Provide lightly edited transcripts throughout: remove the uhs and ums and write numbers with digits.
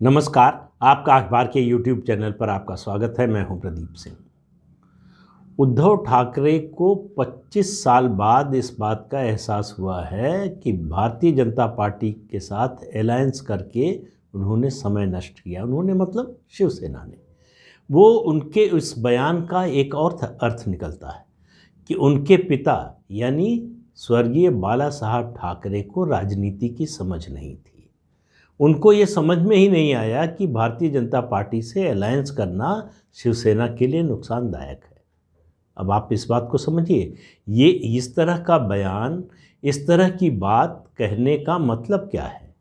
नमस्कार। आपका अखबार के YouTube चैनल पर आपका स्वागत है। मैं हूं प्रदीप सिंह। उद्धव ठाकरे को 25 साल बाद इस बात का एहसास हुआ है कि भारतीय जनता पार्टी के साथ अलायंस करके उन्होंने समय नष्ट किया। उन्होंने मतलब शिवसेना ने। वो उनके उस बयान का एक और अर्थ निकलता है कि उनके पिता यानी स्वर्गीय बाला साहब ठाकरे को राजनीति की समझ नहीं थी। उनको ये समझ में ही नहीं आया कि भारतीय जनता पार्टी से अलायंस करना शिवसेना के लिए नुकसानदायक है। अब आप इस बात को समझिए, ये इस तरह का बयान, इस तरह की बात कहने का मतलब क्या है।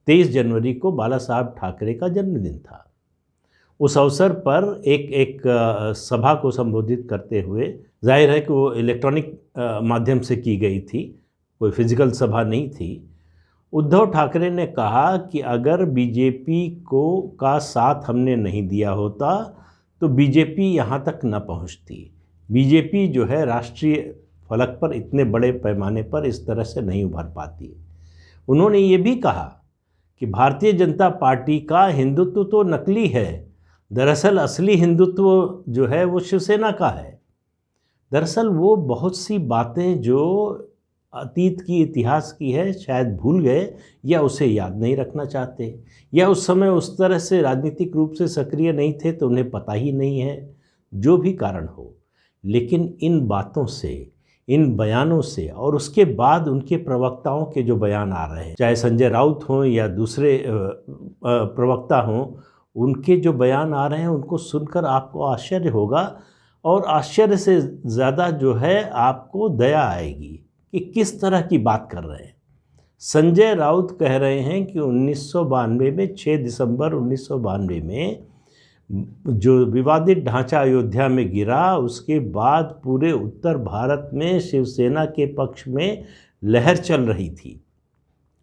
23 जनवरी को बाला साहब ठाकरे का जन्मदिन था। उस अवसर पर एक सभा को संबोधित करते हुए, जाहिर है कि वो इलेक्ट्रॉनिक माध्यम से की गई थी, कोई फिजिकल सभा नहीं थी। उद्धव ठाकरे ने कहा कि अगर बीजेपी का साथ हमने नहीं दिया होता तो बीजेपी यहाँ तक न पहुँचती। बीजेपी जो है राष्ट्रीय फलक पर इतने बड़े पैमाने पर इस तरह से नहीं उभर पाती। उन्होंने ये भी कहा कि भारतीय जनता पार्टी का हिंदुत्व तो नकली है, दरअसल असली हिंदुत्व जो है वो शिवसेना का है। दरअसल वो बहुत सी बातें जो अतीत की, इतिहास की है, शायद भूल गए या उसे याद नहीं रखना चाहते, या उस समय उस तरह से राजनीतिक रूप से सक्रिय नहीं थे तो उन्हें पता ही नहीं है। जो भी कारण हो, लेकिन इन बातों से, इन बयानों से और उसके बाद उनके प्रवक्ताओं के जो बयान आ रहे हैं, चाहे संजय राउत हों या दूसरे प्रवक्ता हों, उनके जो बयान आ रहे हैं उनको सुनकर आपको आश्चर्य होगा, और आश्चर्य से ज़्यादा जो है आपको दया आएगी कि किस तरह की बात कर रहे हैं। संजय राउत कह रहे हैं कि 1992 में 6 दिसंबर 1992 में जो विवादित ढांचा अयोध्या में गिरा, उसके बाद पूरे उत्तर भारत में शिवसेना के पक्ष में लहर चल रही थी।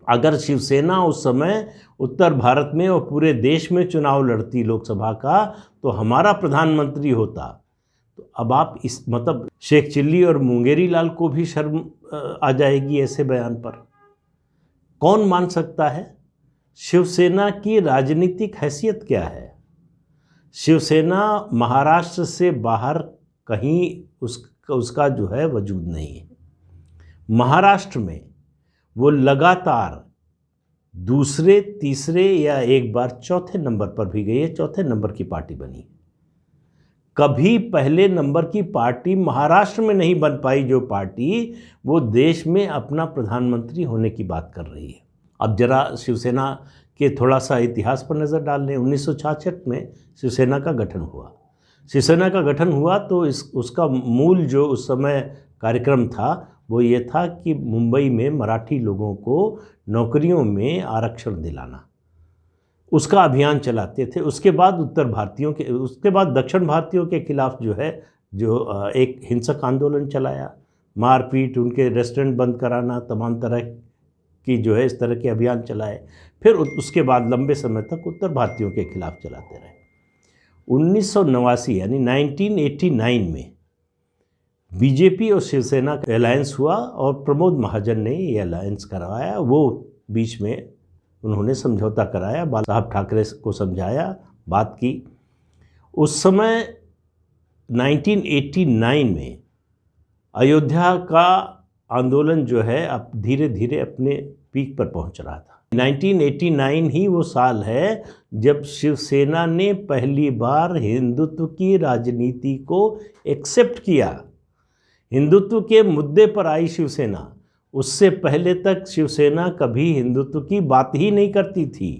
अगर शिवसेना उस समय उत्तर भारत में और पूरे देश में चुनाव लड़ती लोकसभा का, तो हमारा प्रधानमंत्री होता। तो अब आप इस मतलब शेख चिल्ली और मुंगेरी लाल को भी शर्म आ जाएगी ऐसे बयान पर। कौन मान सकता है? शिवसेना की राजनीतिक हैसियत क्या है? शिवसेना महाराष्ट्र से बाहर कहीं उसका जो है वजूद नहीं है। महाराष्ट्र में वो लगातार दूसरे, तीसरे या एक बार चौथे नंबर पर भी गई है, चौथे नंबर की पार्टी बनी। कभी पहले नंबर की पार्टी महाराष्ट्र में नहीं बन पाई जो पार्टी, वो देश में अपना प्रधानमंत्री होने की बात कर रही है। अब जरा शिवसेना के थोड़ा सा इतिहास पर नज़र डाल लें। 1966 में शिवसेना का गठन हुआ। शिवसेना का गठन हुआ तो उसका मूल जो उस समय कार्यक्रम था वो ये था कि मुंबई में मराठी लोगों को नौकरियों में आरक्षण दिलाना, उसका अभियान चलाते थे। उसके बाद उसके बाद दक्षिण भारतीयों के खिलाफ जो है एक हिंसक आंदोलन चलाया, मारपीट, उनके रेस्टोरेंट बंद कराना, तमाम तरह की जो है इस तरह के अभियान चलाए। फिर उसके बाद लंबे समय तक उत्तर भारतीयों के खिलाफ चलाते रहे। 1989 यानी 1989 में बीजेपी और शिवसेना का अलायंस हुआ और प्रमोद महाजन ने ये अलायंस करवाया। वो बीच में उन्होंने समझौता कराया, बाला साहब ठाकरे को समझाया, बात की। उस समय 1989 में अयोध्या का आंदोलन जो है अब धीरे धीरे अपने पीक पर पहुंच रहा था। 1989 ही वो साल है जब शिवसेना ने पहली बार हिंदुत्व की राजनीति को एक्सेप्ट किया। हिंदुत्व के मुद्दे पर आई शिवसेना। उससे पहले तक शिवसेना कभी हिंदुत्व की बात ही नहीं करती थी।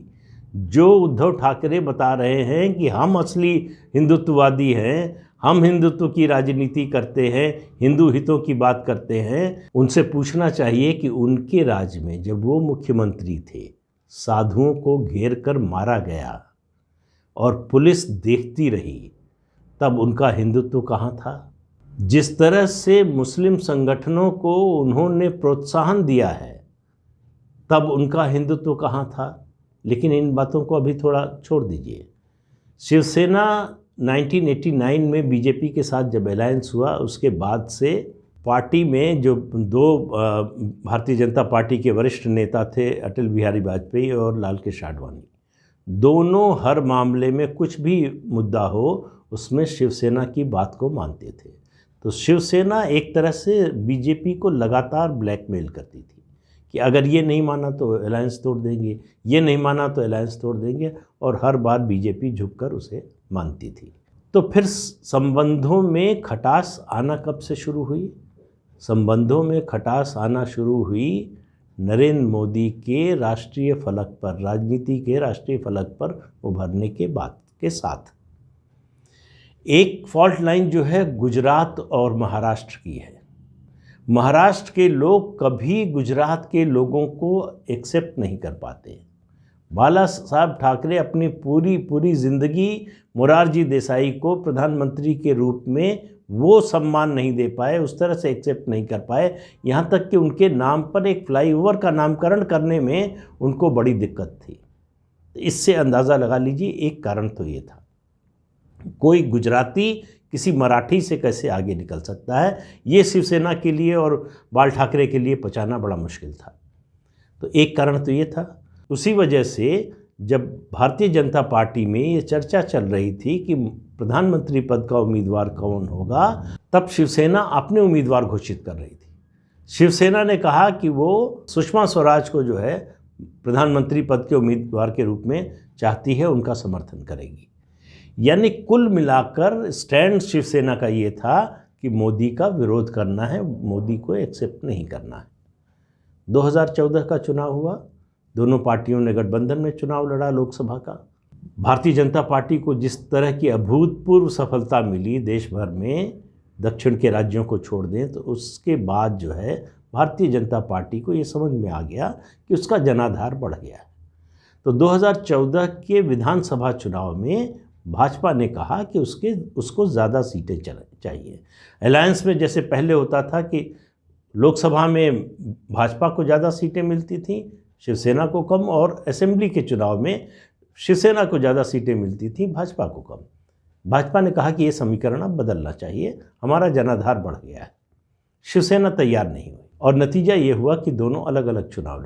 जो उद्धव ठाकरे बता रहे हैं कि हम असली हिंदुत्ववादी हैं, हम हिंदुत्व की राजनीति करते हैं, हिंदू हितों की बात करते हैं, उनसे पूछना चाहिए कि उनके राज्य में जब वो मुख्यमंत्री थे, साधुओं को घेर कर मारा गया और पुलिस देखती रही, तब उनका हिंदुत्व कहाँ था? जिस तरह से मुस्लिम संगठनों को उन्होंने प्रोत्साहन दिया है, तब उनका हिंदुत्व कहाँ था? लेकिन इन बातों को अभी थोड़ा छोड़ दीजिए। शिवसेना 1989 में बीजेपी के साथ जब अलायंस हुआ, उसके बाद से पार्टी में जो दो भारतीय जनता पार्टी के वरिष्ठ नेता थे, अटल बिहारी वाजपेयी और लाल कृष्ण आडवाणी, दोनों हर मामले में कुछ भी मुद्दा हो उसमें शिवसेना की बात को मानते थे। तो शिवसेना एक तरह से बीजेपी को लगातार ब्लैकमेल करती थी कि अगर ये नहीं माना तो अलायंस तोड़ देंगे, ये नहीं माना तो अलायंस तोड़ देंगे, और हर बार बीजेपी झुककर उसे मानती थी। तो फिर संबंधों में खटास आना कब से शुरू हुई? संबंधों में खटास आना शुरू हुई नरेंद्र मोदी के राष्ट्रीय फलक पर, राजनीति के राष्ट्रीय फलक पर उभरने के बाद के साथ। एक फॉल्ट लाइन जो है गुजरात और महाराष्ट्र की है। महाराष्ट्र के लोग कभी गुजरात के लोगों को एक्सेप्ट नहीं कर पाते। बाला साहब ठाकरे अपनी पूरी ज़िंदगी मोरारजी देसाई को प्रधानमंत्री के रूप में वो सम्मान नहीं दे पाए, उस तरह से एक्सेप्ट नहीं कर पाए, यहाँ तक कि उनके नाम पर एक फ्लाईओवर का नामकरण करने में उनको बड़ी दिक्कत थी। इससे अंदाज़ा लगा लीजिए एक कारण तो ये था। कोई गुजराती किसी मराठी से कैसे आगे निकल सकता है, ये शिवसेना के लिए और बाल ठाकरे के लिए पचाना बड़ा मुश्किल था। तो एक कारण तो ये था। उसी वजह से जब भारतीय जनता पार्टी में ये चर्चा चल रही थी कि प्रधानमंत्री पद का उम्मीदवार कौन होगा, तब शिवसेना अपने उम्मीदवार घोषित कर रही थी। शिवसेना ने कहा कि वो सुषमा स्वराज को जो है प्रधानमंत्री पद के उम्मीदवार के रूप में चाहती है, उनका समर्थन करेगी। यानी कुल मिलाकर स्टैंड शिवसेना का ये था कि मोदी का विरोध करना है, मोदी को एक्सेप्ट नहीं करना है। 2014 का चुनाव हुआ, दोनों पार्टियों ने गठबंधन में चुनाव लड़ा लोकसभा का। भारतीय जनता पार्टी को जिस तरह की अभूतपूर्व सफलता मिली देश भर में, दक्षिण के राज्यों को छोड़ दें, तो उसके बाद जो है भारतीय जनता पार्टी को ये समझ में आ गया कि उसका जनाधार बढ़ गया है। तो 2014 के विधानसभा चुनाव में भाजपा ने कहा कि उसको ज़्यादा सीटें चाहिए। अलायंस में जैसे पहले होता था कि लोकसभा में भाजपा को ज़्यादा सीटें मिलती थीं, शिवसेना को कम, और असेंबली के चुनाव में शिवसेना को ज़्यादा सीटें मिलती थी, भाजपा को कम। भाजपा ने कहा कि ये समीकरण अब बदलना चाहिए, हमारा जनाधार बढ़ गया है। शिवसेना तैयार नहीं हुई और नतीजा ये हुआ कि दोनों अलग अलग चुनाव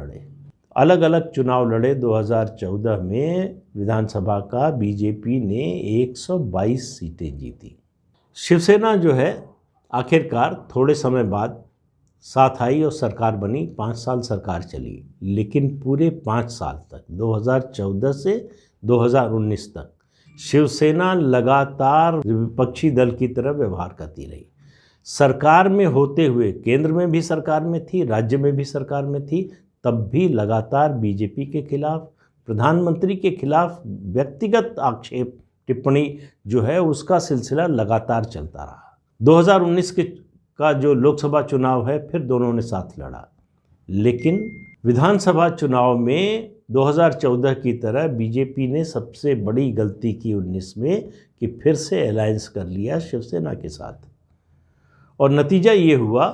लड़े। 2014 में विधानसभा का बीजेपी ने 122 सीटें जीती। शिवसेना जो है आखिरकार थोड़े समय बाद साथ आई और सरकार बनी, 5 साल सरकार चली। लेकिन पूरे 5 साल तक, 2014 से 2019 तक, शिवसेना लगातार विपक्षी दल की तरह व्यवहार करती रही। सरकार में होते हुए, केंद्र में भी सरकार में थी, राज्य में भी सरकार में थी, तब भी लगातार बीजेपी के खिलाफ, प्रधानमंत्री के खिलाफ व्यक्तिगत आक्षेप टिप्पणी जो है उसका सिलसिला लगातार चलता रहा। 2019 का जो लोकसभा चुनाव है फिर दोनों ने साथ लड़ा, लेकिन विधानसभा चुनाव में 2014 की तरह बीजेपी ने सबसे बड़ी गलती की 19 में कि फिर से अलायंस कर लिया शिवसेना के साथ। और नतीजा ये हुआ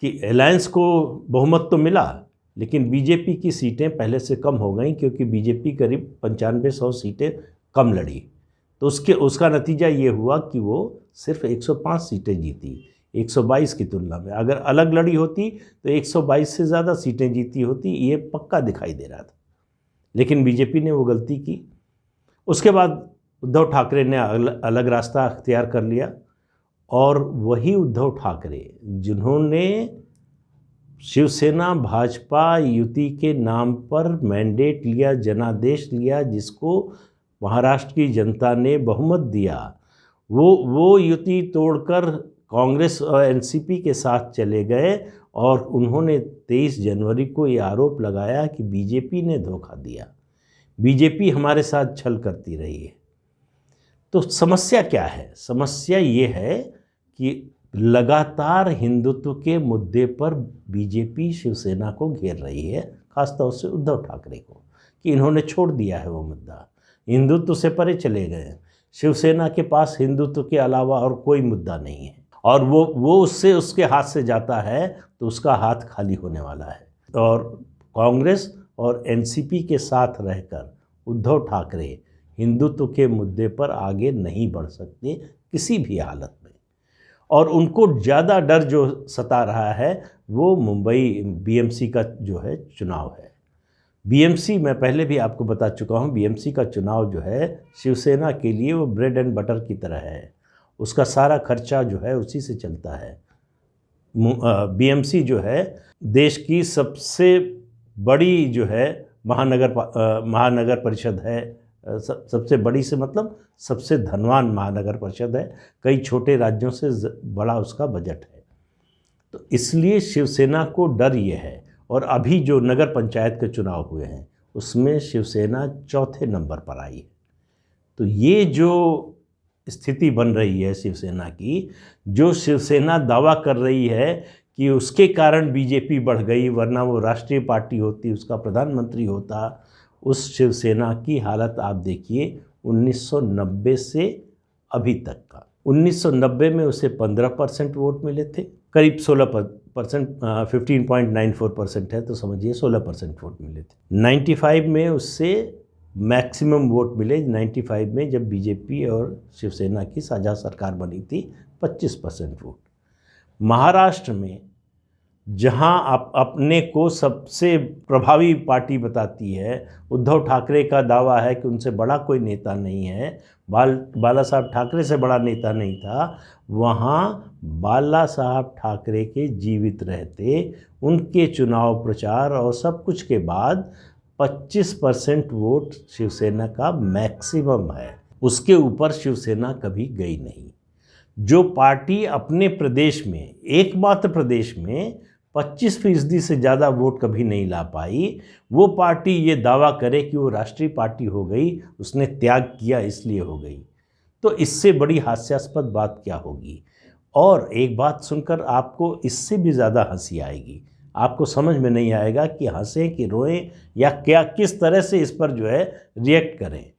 कि अलायंस को बहुमत तो मिला, लेकिन बीजेपी की सीटें पहले से कम हो गई, क्योंकि बीजेपी करीब 95-100 सीटें कम लड़ी। तो उसका नतीजा ये हुआ कि वो सिर्फ 105 सीटें जीती 122 की तुलना में। अगर अलग लड़ी होती तो 122 से ज़्यादा सीटें जीती होती, ये पक्का दिखाई दे रहा था। लेकिन बीजेपी ने वो गलती की। उसके बाद उद्धव ठाकरे ने अलग रास्ता अख्तियार कर लिया, और वही उद्धव ठाकरे जिन्होंने शिवसेना भाजपा युति के नाम पर मैंडेट लिया, जनादेश लिया, जिसको महाराष्ट्र की जनता ने बहुमत दिया, वो युति तोड़कर कांग्रेस और एनसीपी के साथ चले गए, और उन्होंने 23 जनवरी को ये आरोप लगाया कि बीजेपी ने धोखा दिया, बीजेपी हमारे साथ छल करती रही है। तो समस्या क्या है? समस्या ये है कि लगातार हिंदुत्व के मुद्दे पर बीजेपी शिवसेना को घेर रही है, खासतौर से उद्धव ठाकरे को, कि इन्होंने छोड़ दिया है वो मुद्दा, हिंदुत्व से परे चले गए। शिवसेना के पास हिंदुत्व के अलावा और कोई मुद्दा नहीं है, और वो उसके हाथ से जाता है तो उसका हाथ खाली होने वाला है। और कांग्रेस और एनसीपी के साथ रहकर उद्धव ठाकरे हिंदुत्व के मुद्दे पर आगे नहीं बढ़ सकते किसी भी हालत में। और उनको ज़्यादा डर जो सता रहा है वो मुंबई बीएमसी का जो है चुनाव है, बीएमसी, मैं पहले भी आपको बता चुका हूँ, बीएमसी का चुनाव जो है शिवसेना के लिए वो ब्रेड एंड बटर की तरह है। उसका सारा खर्चा जो है उसी से चलता है। बीएमसी जो है देश की सबसे बड़ी जो है महानगर परिषद है। सबसे बड़ी से मतलब सबसे धनवान महानगर परिषद है। कई छोटे राज्यों से बड़ा उसका बजट है। तो इसलिए शिवसेना को डर ये है। और अभी जो नगर पंचायत के चुनाव हुए हैं उसमें शिवसेना चौथे नंबर पर आई है। तो ये जो स्थिति बन रही है शिवसेना की, जो शिवसेना दावा कर रही है कि उसके कारण बीजेपी बढ़ गई, वरना वो राष्ट्रीय पार्टी होती, उसका प्रधानमंत्री होता, उस शिवसेना की हालत आप देखिए 1990 से अभी तक का। 1990 में उसे 15% वोट मिले थे, करीब 16%, 15.94% है तो समझिए 16% वोट मिले थे। 95 में उससे मैक्सिमम वोट मिले, 95 में जब बीजेपी और शिवसेना की साझा सरकार बनी थी, 25% वोट। महाराष्ट्र में जहां आप अपने को सबसे प्रभावी पार्टी बताती है, उद्धव ठाकरे का दावा है कि उनसे बड़ा कोई नेता नहीं है, बाला साहब ठाकरे से बड़ा नेता नहीं था, वहां बाला साहब ठाकरे के जीवित रहते, उनके चुनाव प्रचार और सब कुछ के बाद 25% वोट शिवसेना का मैक्सिमम है। उसके ऊपर शिवसेना कभी गई नहीं। जो पार्टी अपने प्रदेश में, एकमात्र प्रदेश में 25% से ज़्यादा वोट कभी नहीं ला पाई, वो पार्टी ये दावा करे कि वो राष्ट्रीय पार्टी हो गई, उसने त्याग किया इसलिए हो गई, तो इससे बड़ी हास्यास्पद बात क्या होगी। और एक बात सुनकर आपको इससे भी ज़्यादा हंसी आएगी। आपको समझ में नहीं आएगा कि हंसें कि रोएं या क्या, किस तरह से इस पर जो है रिएक्ट करें।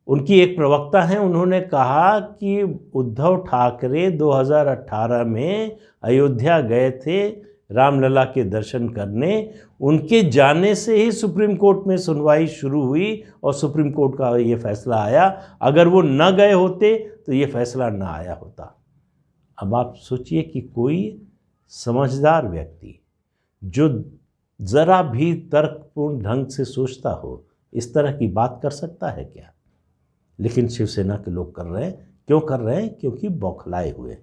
उनकी एक प्रवक्ता हैं, उन्होंने कहा कि उद्धव ठाकरे 2018 में अयोध्या गए थे रामलला के दर्शन करने, उनके जाने से ही सुप्रीम कोर्ट में सुनवाई शुरू हुई और सुप्रीम कोर्ट का ये फैसला आया। अगर वो न गए होते तो ये फैसला ना आया होता। अब आप सोचिए कि कोई समझदार व्यक्ति जो ज़रा भी तर्कपूर्ण ढंग से सोचता हो इस तरह की बात कर सकता है क्या? लेकिन शिवसेना के लोग कर रहे हैं। क्यों कर रहे हैं? क्योंकि बौखलाए हुए हैं।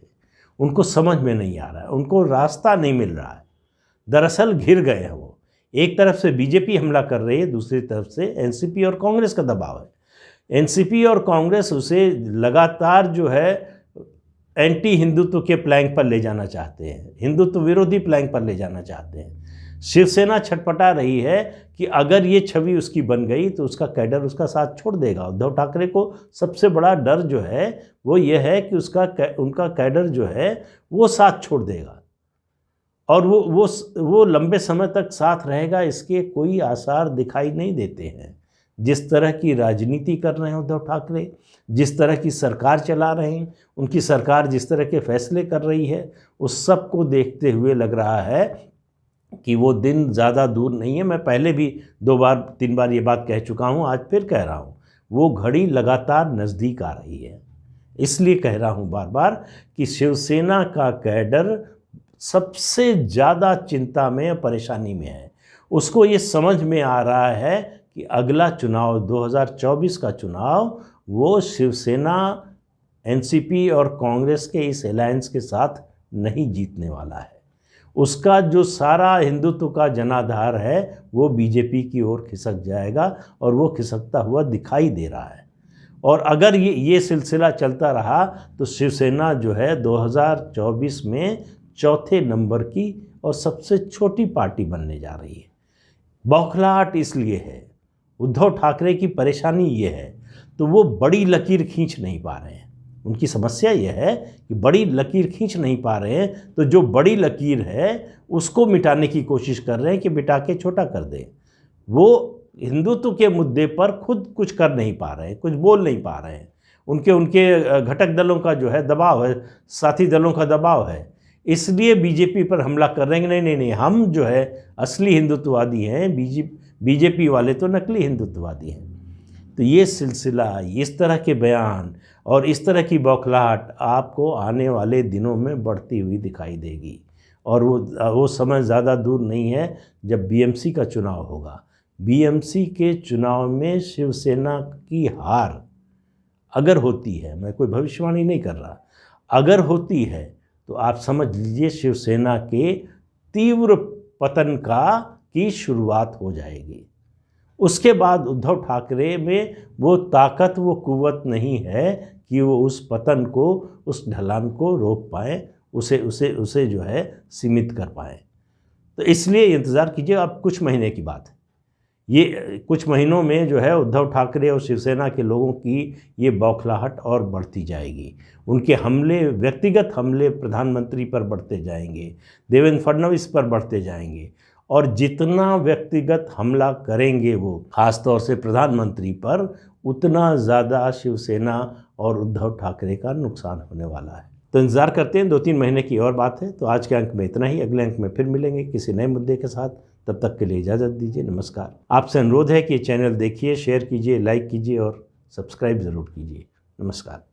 उनको समझ में नहीं आ रहा है, उनको रास्ता नहीं मिल रहा है। दरअसल घिर गए हैं वो। एक तरफ से बीजेपी हमला कर रही है, दूसरी तरफ से एनसीपी और कांग्रेस का दबाव है। एनसीपी और कांग्रेस उसे लगातार जो है एंटी हिंदुत्व के प्लैंक पर ले जाना चाहते हैं, हिंदुत्व विरोधी प्लैंक पर ले जाना चाहते हैं। शिवसेना छटपटा रही है कि अगर ये छवि उसकी बन गई तो उसका कैडर उसका साथ छोड़ देगा। उद्धव ठाकरे को सबसे बड़ा डर जो है वो ये है कि उनका कैडर जो है वो साथ छोड़ देगा और वो लंबे समय तक साथ रहेगा, इसके कोई आसार दिखाई नहीं देते हैं। जिस तरह की राजनीति कर रहे हैं उद्धव ठाकरे, जिस तरह की सरकार चला रहे हैं, उनकी सरकार जिस तरह के फैसले कर रही है, उस सब को देखते हुए लग रहा है कि वो दिन ज़्यादा दूर नहीं है। मैं पहले भी 2-3 बार ये बात कह चुका हूँ, आज फिर कह रहा हूँ, वो घड़ी लगातार नज़दीक आ रही है। इसलिए कह रहा हूँ बार बार कि शिवसेना का कैडर सबसे ज़्यादा चिंता में, परेशानी में है। उसको ये समझ में आ रहा है कि अगला चुनाव 2024 का चुनाव वो शिवसेना, एनसीपी और कांग्रेस के इस अलायंस के साथ नहीं जीतने वाला है। उसका जो सारा हिंदुत्व का जनाधार है वो बीजेपी की ओर खिसक जाएगा और वो खिसकता हुआ दिखाई दे रहा है। और अगर ये सिलसिला चलता रहा तो शिवसेना जो है 2024 में चौथे नंबर की और सबसे छोटी पार्टी बनने जा रही है। बौखलाहट इसलिए है, उद्धव ठाकरे की परेशानी ये है, तो वो बड़ी लकीर खींच नहीं पा रहे हैं। उनकी समस्या यह है कि बड़ी लकीर खींच नहीं पा रहे हैं, तो जो बड़ी लकीर है उसको मिटाने की कोशिश कर रहे हैं कि मिटा के छोटा कर दें। वो हिंदुत्व के मुद्दे पर खुद कुछ कर नहीं पा रहे हैं, कुछ बोल नहीं पा रहे हैं। उनके घटक दलों का जो है दबाव है, साथी दलों का दबाव है, इसलिए बीजेपी पर हमला कर रहे हैं। नहीं, हम जो है असली हिंदुत्ववादी हैं, बीजेपी वाले तो नकली हिंदुत्ववादी हैं। तो ये सिलसिला, इस तरह के बयान और इस तरह की बौखलाहट आपको आने वाले दिनों में बढ़ती हुई दिखाई देगी। और वो समय ज़्यादा दूर नहीं है जब बीएमसी का चुनाव होगा। बीएमसी के चुनाव में शिवसेना की हार अगर होती है, मैं कोई भविष्यवाणी नहीं कर रहा, अगर होती है तो आप समझ लीजिए शिवसेना के तीव्र पतन की शुरुआत हो जाएगी। उसके बाद उद्धव ठाकरे में वो ताकत, वो कुव्वत नहीं है कि वो उस पतन को, उस ढलान को रोक पाए, उसे जो है सीमित कर पाए। तो इसलिए इंतज़ार कीजिए, अब कुछ महीने की बात है। ये कुछ महीनों में जो है उद्धव ठाकरे और शिवसेना के लोगों की ये बौखलाहट और बढ़ती जाएगी। उनके हमले, व्यक्तिगत हमले प्रधानमंत्री पर बढ़ते जाएंगे, देवेंद्र फडणवीस पर बढ़ते जाएंगे, और जितना व्यक्तिगत हमला करेंगे वो, खास तौर से प्रधानमंत्री पर, उतना ज़्यादा शिवसेना और उद्धव ठाकरे का नुकसान होने वाला है। तो इंतज़ार करते हैं, 2-3 महीने की और बात है। तो आज के अंक में इतना ही, अगले अंक में फिर मिलेंगे किसी नए मुद्दे के साथ। तब तक के लिए इजाज़त दीजिए, नमस्कार। आपसे अनुरोध है कि चैनल देखिए, शेयर कीजिए, लाइक कीजिए और सब्सक्राइब ज़रूर कीजिए। नमस्कार।